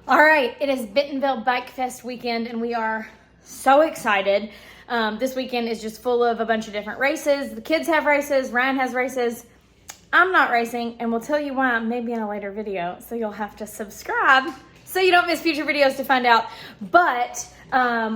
All right, it is Bentonville Bikefest weekend and we are so excited. This weekend is just full of a bunch of different races. The kids have races, Ryan has races. I'm not racing, and we'll tell you why maybe in a later video, so you'll have to subscribe so you don't miss future videos to find out. But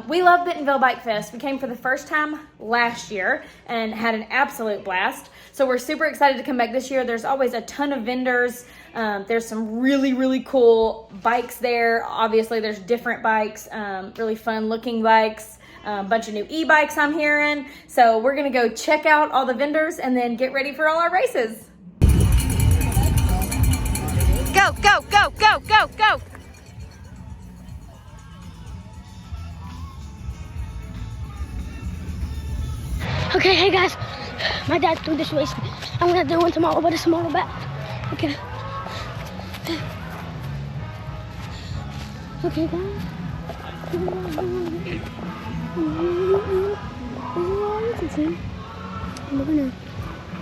we love Bentonville Bikefest. We came for the first time last year and had an absolute blast. So we're super excited to come back this year. There's always a ton of vendors. There's some really cool bikes there. Obviously, there's different bikes, really fun looking bikes, a bunch of new e-bikes I'm hearing. So we're gonna go check out all the vendors and then get ready for all our races. Go, go, go, go, go, go. Okay, hey guys, my dad threw this race. I'm gonna do one tomorrow, but it's tomorrow back. Okay. Okay, guys. We're gonna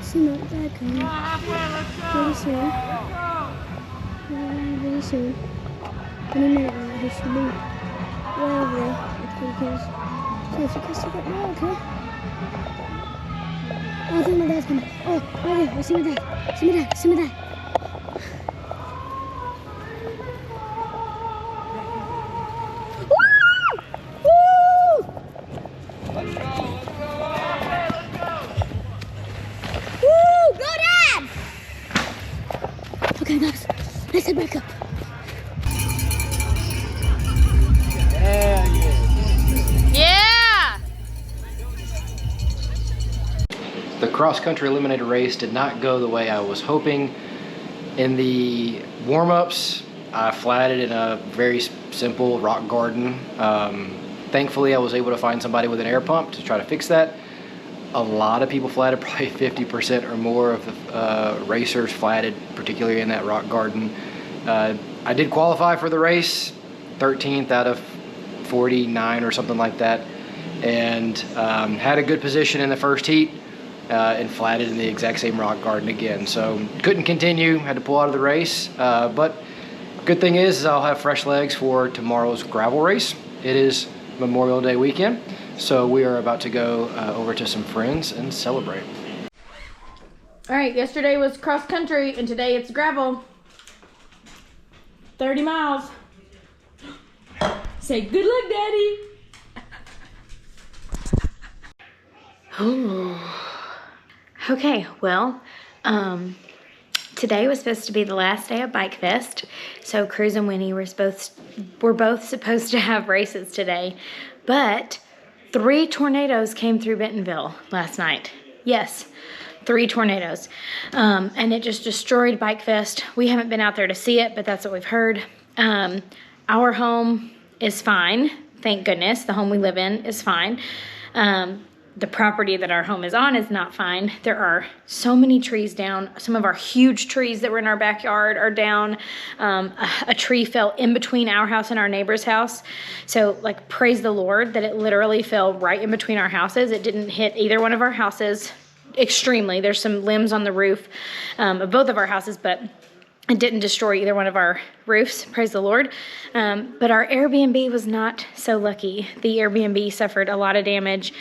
see my dad coming really soon. Really soon. Any minute now, he should be way over there. Because, so if you can see that now, okay? Oh, I think my dad's coming. Oh, right there. I see my dad. See my dad. See my dad. Woo! Woo! Let's go. Woo! Go, Dad! Okay, guys. Let's head back up. Yeah! The cross-country eliminator race did not go the way I was hoping. In the warm-ups, I flatted in a very simple rock garden. Thankfully, I was able to find somebody with an air pump to try to fix that. A lot of people flatted, probably 50% or more of the racers flatted, particularly in that rock garden. I did qualify for the race, 13th out of 49 or something like that, and had a good position in the first heat. And flatted in the exact same rock garden again. So couldn't continue, had to pull out of the race. But good thing is I'll have fresh legs for tomorrow's gravel race. It is Memorial Day weekend, so we are about to go over to some friends and celebrate. All right, yesterday was cross country and today it's gravel. 30 miles. Say good luck, Daddy. Ooh. Okay, well, today was supposed to be the last day of Bikefest, so Cruz and Winnie were both supposed to have races today, but 3 tornadoes came through Bentonville last night. Yes, 3 tornadoes, and it just destroyed Bikefest. We haven't been out there to see it, but that's what we've heard. Our home is fine, thank goodness. The home we live in is fine. The property that our home is on is not fine. There are so many trees down. Some of our huge trees that were in our backyard are down. A tree fell in between our house and our neighbor's house. So like, praise the Lord that it literally fell right in between our houses. It didn't hit either one of our houses extremely. There's some limbs on the roof of both of our houses, but it didn't destroy either one of our roofs, praise the Lord. But our Airbnb was not so lucky. The Airbnb suffered a lot of damage.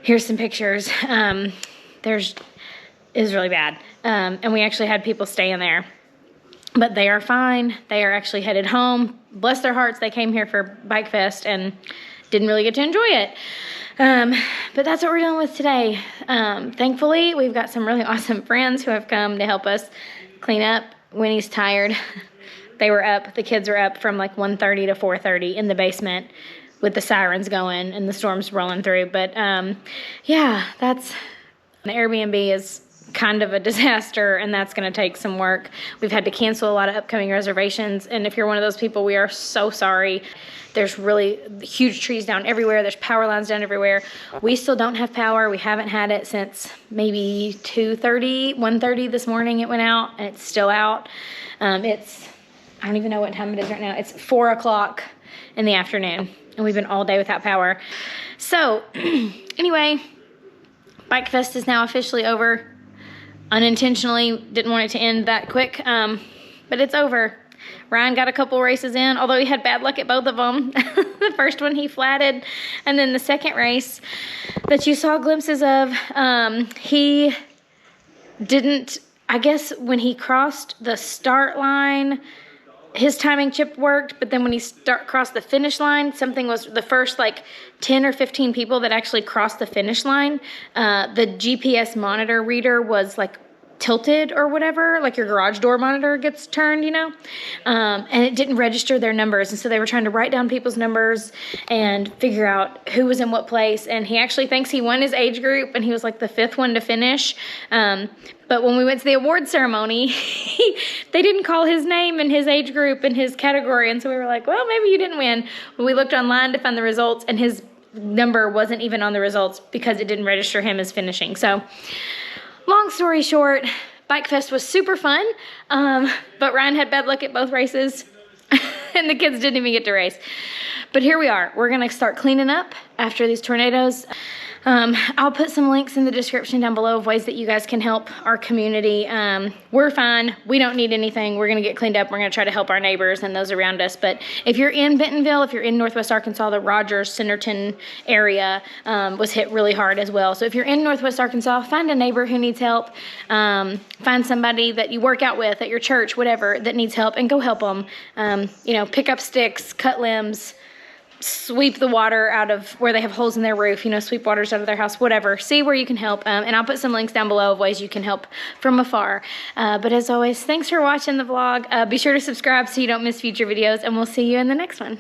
Here's some pictures. It was really bad. And we actually had people stay in there, but they are fine. They are actually headed home. Bless their hearts. They came here for Bikefest and didn't really get to enjoy it. But that's what we're dealing with today. Thankfully, we've got some really awesome friends who have come to help us clean up. Winnie's tired. They were up, the kids were up from like 1:30 to 4:30 in the basement with the sirens going and the storms rolling through. But yeah, the Airbnb is kind of a disaster, and that's going to take some work. We've had to cancel a lot of upcoming reservations, and if you're one of those people, we are so sorry. There's really huge trees down everywhere. There's power lines down everywhere. We still don't have power. We haven't had it since maybe 2:30, 1:30 this morning it went out, and it's still out. I don't even know what time it is right now. It's 4 o'clock in the afternoon, and we've been all day without power. So anyway, Bikefest is now officially over. Unintentionally didn't want it to end that quick, but it's over. Ryan got a couple races in, although he had bad luck at both of them. The first one he flatted, and then the second race that you saw glimpses of, he didn't, I guess when he crossed the start line, his timing chip worked, but then when he crossed the finish line, something was the first like 10 or 15 people that actually crossed the finish line. The GPS monitor reader was like tilted or whatever, like your garage door monitor gets turned, you know, and it didn't register their numbers. And so they were trying to write down people's numbers and figure out who was in what place. And he actually thinks he won his age group, and he was like the 5th one to finish. But when we went to the award ceremony, they didn't call his name and his age group and his category. And so we were like, well, maybe you didn't win. But we looked online to find the results, and his number wasn't even on the results because it didn't register him as finishing. So long story short, Bikefest was super fun, but Ryan had bad luck at both races, and the kids didn't even get to race. But here we are. We're going to start cleaning up after these tornadoes. I'll put some links in the description down below of ways that you guys can help our community. We're fine. We don't need anything. We're going to get cleaned up. We're going to try to help our neighbors and those around us. But if you're in Bentonville, if you're in Northwest Arkansas, the Rogers, Centerton area was hit really hard as well. So if you're in Northwest Arkansas, find a neighbor who needs help. Find somebody that you work out with at your church, whatever, that needs help, and go help them. You know, pick up sticks, cut limbs, sweep the water out of where they have holes in their roof, you know, sweep waters out of their house, whatever. See where you can help. And I'll put some links down below of ways you can help from afar. But as always, thanks for watching the vlog. Be sure to subscribe so you don't miss future videos, and we'll see you in the next one.